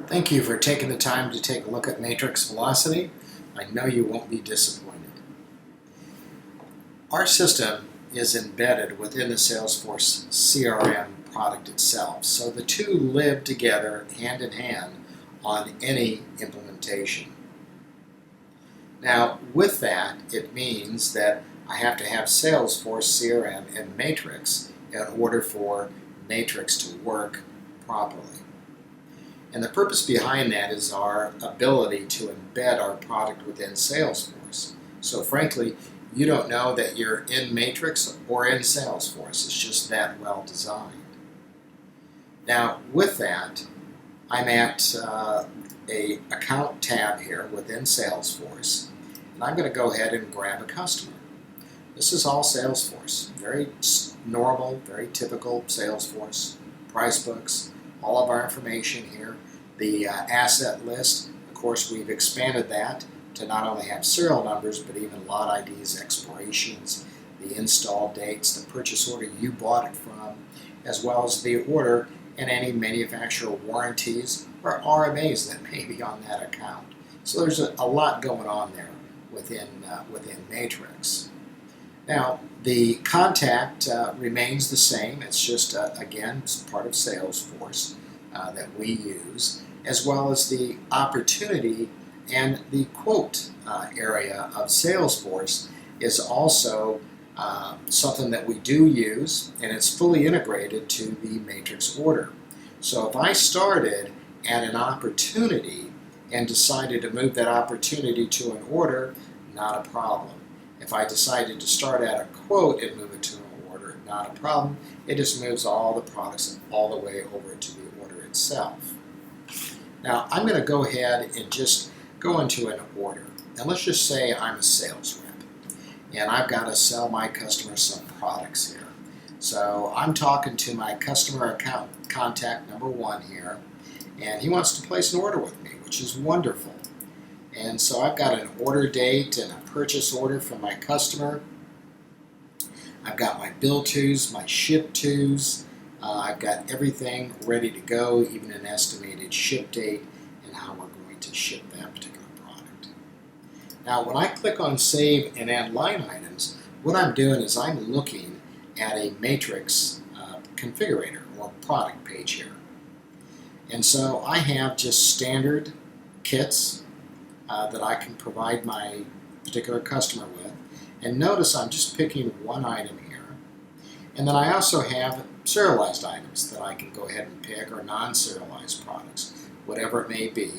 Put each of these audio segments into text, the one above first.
Thank you for taking the time to take a look at Matrix Velocity. I know you won't be disappointed. Our system is embedded within the Salesforce CRM product itself, so the two live together hand in hand on any implementation. Now, with that, it means that I have to have Salesforce CRM and Matrix in order for Matrix to work properly. And the purpose behind that is our ability to embed our product within Salesforce. So frankly, you don't know that you're in Matrix or in Salesforce. It's just that well designed. Now, with that, I'm at a account tab here within Salesforce, and I'm going to go ahead and grab a customer. This is all Salesforce. Very normal, very typical Salesforce. Price books, all of our information here. The asset list, of course, we've expanded that to not only have serial numbers, but even lot IDs, expirations, the install dates, the purchase order you bought it from, as well as the order and any manufacturer warranties or RMAs that may be on that account. So there's a lot going on there within Matrix. Now, the contact remains the same. It's just, again, it's part of Salesforce that we use, as well as the opportunity and the quote area of Salesforce is also something that we do use, and it's fully integrated to the Matrix order. So if I started at an opportunity and decided to move that opportunity to an order, not a problem. If I decided to start at a quote and move it to an order, not a problem. It just moves all the products all the way over to the order itself. Now, I'm going to go ahead and just go into an order. And let's just say I'm a sales rep, and I've got to sell my customer some products here. So I'm talking to my customer account contact number 1 here, and he wants to place an order with me, which is wonderful. And so I've got an order date and a purchase order from my customer. I've got my bill tos, my ship tos. I've got everything ready to go, even an estimated ship date and how we're going to ship that particular product. Now, when I click on Save and Add Line Items, what I'm doing is I'm looking at a Matrix configurator or product page here. And so I have just standard kits that I can provide my particular customer with. And notice I'm just picking one item here. And then I also have serialized items that I can go ahead and pick, or non-serialized products, whatever it may be.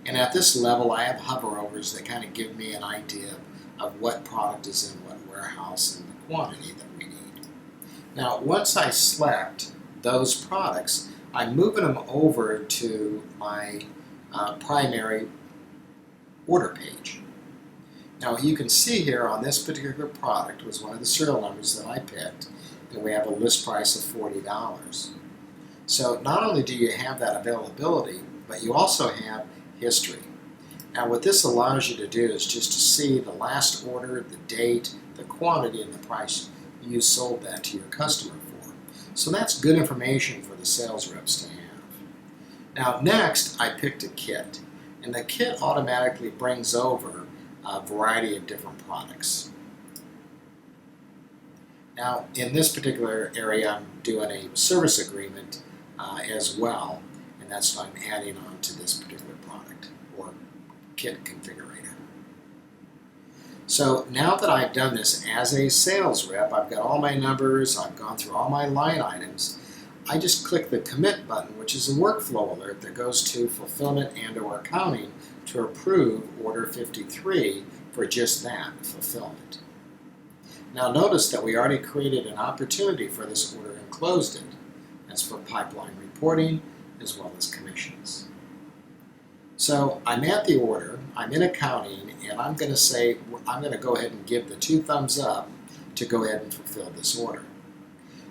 And at this level, I have hoverovers that kind of give me an idea of what product is in what warehouse and the quantity that we need. Now, once I select those products, I'm moving them over to my primary order page. Now, you can see here on this particular product was one of the serial numbers that I picked, and we have a list price of $40. So not only do you have that availability, but you also have history. Now, what this allows you to do is just to see the last order, the date, the quantity, and the price you sold that to your customer for. So that's good information for the sales reps to have. Now, next, I picked a kit, and the kit automatically brings over a variety of different products. Now, in this particular area, I'm doing a service agreement as well, and that's what I'm adding on to this particular product or kit configurator. So now that I've done this as a sales rep, I've got all my numbers, I've gone through all my line items, I just click the commit button, which is a workflow alert that goes to fulfillment and/or accounting to approve order 53 for just that, fulfillment. Now notice that we already created an opportunity for this order and closed it. That's for pipeline reporting as well as commissions. So I'm at the order, I'm in accounting, and I'm going to say, I'm going to go ahead and give the 2 thumbs up to go ahead and fulfill this order.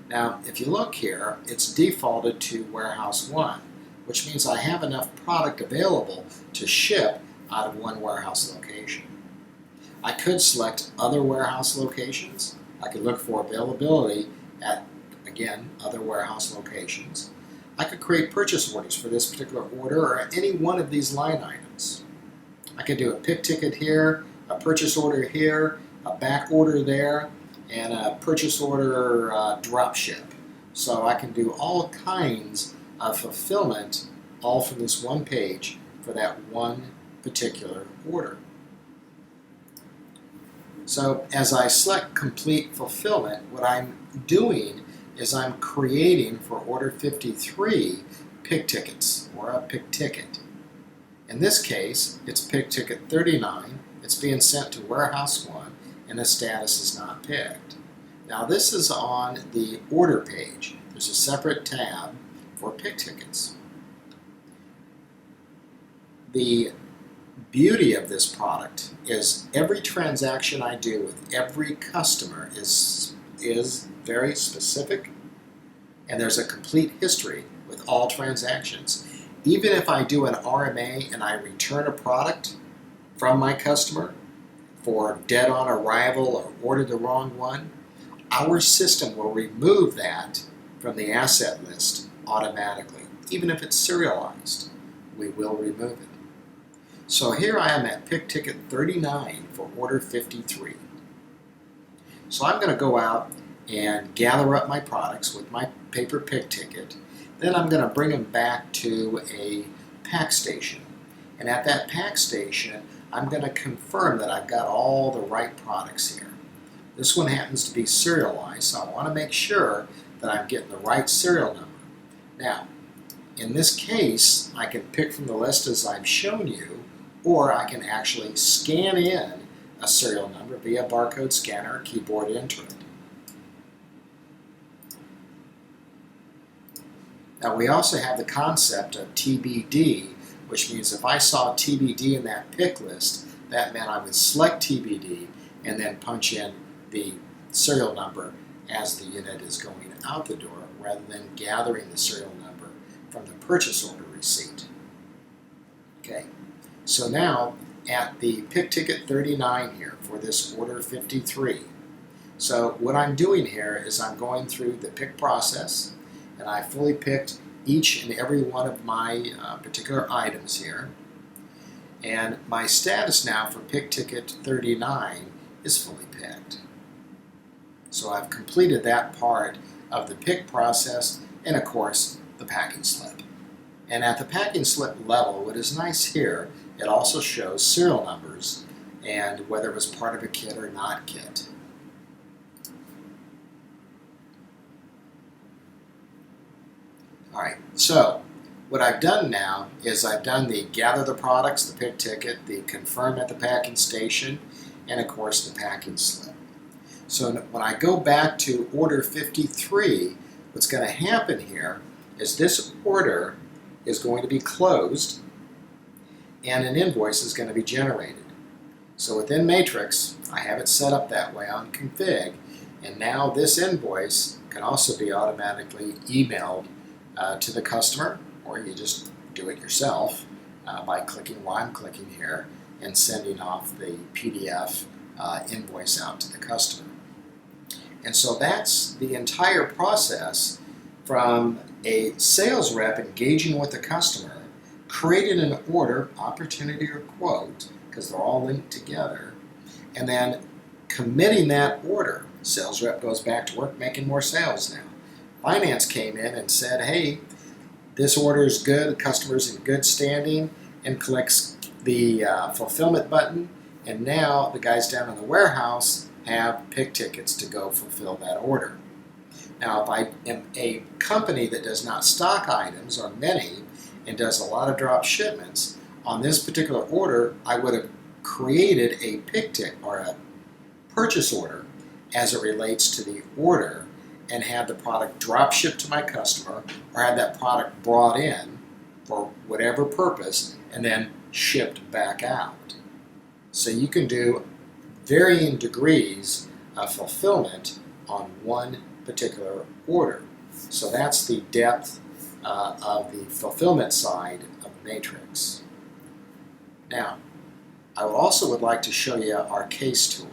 Now, if you look here, it's defaulted to Warehouse 1, which means I have enough product available to ship out of one warehouse location. I could select other warehouse locations. I could look for availability at, again, other warehouse locations. I could create purchase orders for this particular order or any one of these line items. I could do a pick ticket here, a purchase order here, a back order there, and a purchase order drop ship. So I can do all kinds of fulfillment all from this one page for that one particular order. So as I select complete fulfillment, what I'm doing is I'm creating for order 53 pick tickets or a pick ticket. In this case, it's pick ticket 39. It's being sent to warehouse 1 and the status is not picked. Now this is on the order page. There's a separate tab for pick tickets. The beauty of this product is every transaction I do with every customer is very specific, and there's a complete history with all transactions. Even if I do an RMA and I return a product from my customer for dead on arrival or ordered the wrong one, our system will remove that from the asset list automatically. Even if it's serialized, we will remove it. So here I am at pick ticket 39 for order 53. So I'm going to go out and gather up my products with my paper pick ticket. Then I'm going to bring them back to a pack station. And at that pack station, I'm going to confirm that I've got all the right products here. This one happens to be serialized, so I want to make sure that I'm getting the right serial number. Now, in this case, I can pick from the list as I've shown you, or I can actually scan in a serial number via barcode scanner or keyboard enter it. Now we also have the concept of TBD, which means if I saw TBD in that pick list, that meant I would select TBD and then punch in the serial number as the unit is going out the door, rather than gathering the serial number from the purchase order receipt. Okay. So now, at the pick ticket 39 here for this order 53. So what I'm doing here is I'm going through the pick process, and I fully picked each and every one of my particular items here. And my status now for pick ticket 39 is fully picked. So I've completed that part of the pick process and, of course, the packing slip. And at the packing slip level, what is nice here, it also shows serial numbers and whether it was part of a kit or not kit. Alright, so what I've done now is I've done the gather the products, the pick ticket, the confirm at the packing station, and of course the packing slip. So when I go back to order 53, what's going to happen here is this order is going to be closed and an invoice is going to be generated. So within Matrix, I have it set up that way on config, and now this invoice can also be automatically emailed to the customer, or you just do it yourself by clicking while I'm clicking here and sending off the PDF invoice out to the customer. And so that's the entire process from a sales rep engaging with the customer, creating an order, opportunity, or quote, because they're all linked together, and then committing that order. Sales rep goes back to work making more sales now. Finance came in and said, hey, this order is good, the customer's in good standing, and clicks the fulfillment button, and now the guys down in the warehouse have pick tickets to go fulfill that order. Now, if I am a company that does not stock items, or many, and does a lot of drop shipments, on this particular order, I would have created a pick ticket or a purchase order as it relates to the order and had the product drop shipped to my customer or had that product brought in for whatever purpose and then shipped back out. So you can do varying degrees of fulfillment on one particular order. So that's the depth of the fulfillment side of Matrix. Now, I also would like to show you our case tool.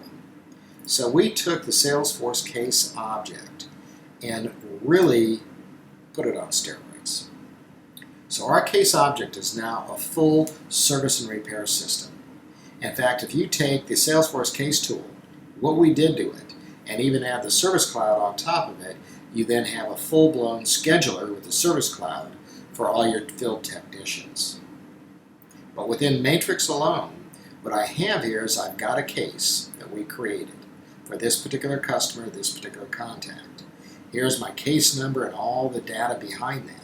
So we took the Salesforce case object and really put it on steroids. So our case object is now a full service and repair system. In fact, if you take the Salesforce case tool, what we did to it, and even add the Service Cloud on top of it, you then have a full-blown scheduler with the Service Cloud for all your field technicians. But within Matrix alone, what I have here is I've got a case that we created for this particular customer, this particular contact. Here's my case number and all the data behind that.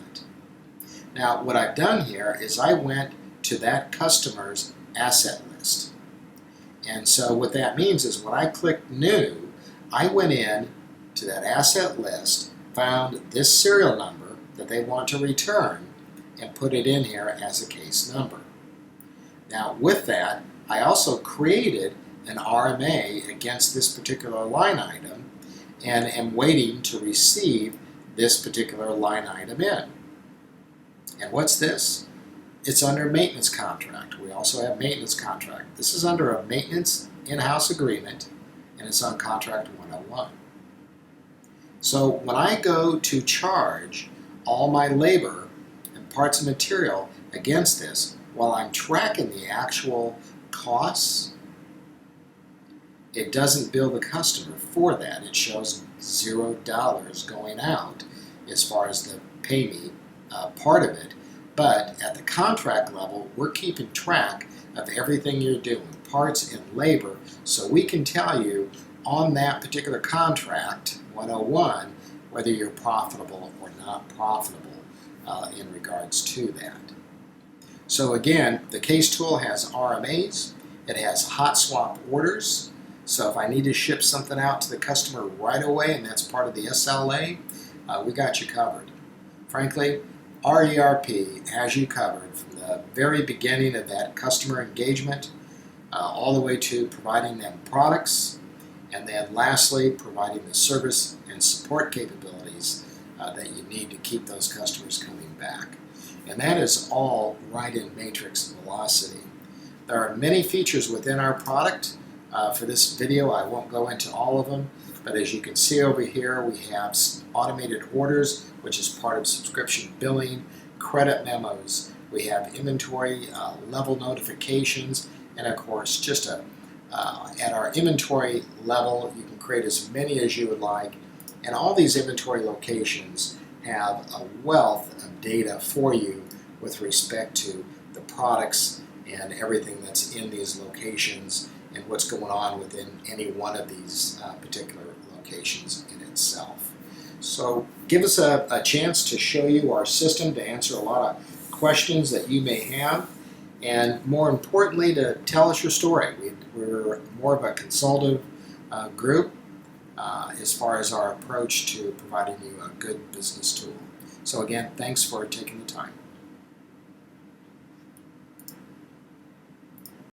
Now, what I've done here is I went to that customer's asset list. And so what that means is when I clicked New, I went in to that asset list, found this serial number that they want to return, and put it in here as a case number. Now, with that, I also created an RMA against this particular line item and am waiting to receive this particular line item in. And what's this? It's under maintenance contract. We also have maintenance contract. This is under a maintenance in-house agreement, and it's on contract 101. So when I go to charge all my labor and parts and material against this, while I'm tracking the actual costs, it doesn't bill the customer for that. It shows $0 going out as far as the pay me part of it. But at the contract level, we're keeping track of everything you're doing, parts and labor, so we can tell you on that particular contract, 101, whether you're profitable or not profitable in regards to that. So again, the case tool has RMAs, it has hot swap orders, so if I need to ship something out to the customer right away and that's part of the SLA, we got you covered. Frankly, our ERP has you covered from the very beginning of that customer engagement all the way to providing them products, and then lastly, providing the service and support capabilities that you need to keep those customers coming back. And that is all right in Matrix Velocity. There are many features within our product. For this video, I won't go into all of them, but as you can see over here, we have automated orders, which is part of subscription billing, credit memos, we have inventory level notifications, and of course, just at our inventory level, you can create as many as you would like, and all these inventory locations have a wealth of data for you with respect to the products and everything that's in these locations and what's going on within any one of these particular locations in itself. So give us a chance to show you our system, to answer a lot of questions that you may have, and more importantly, to tell us your story. We're more of a consultative group as far as our approach to providing you a good business tool. So again, thanks for taking the time.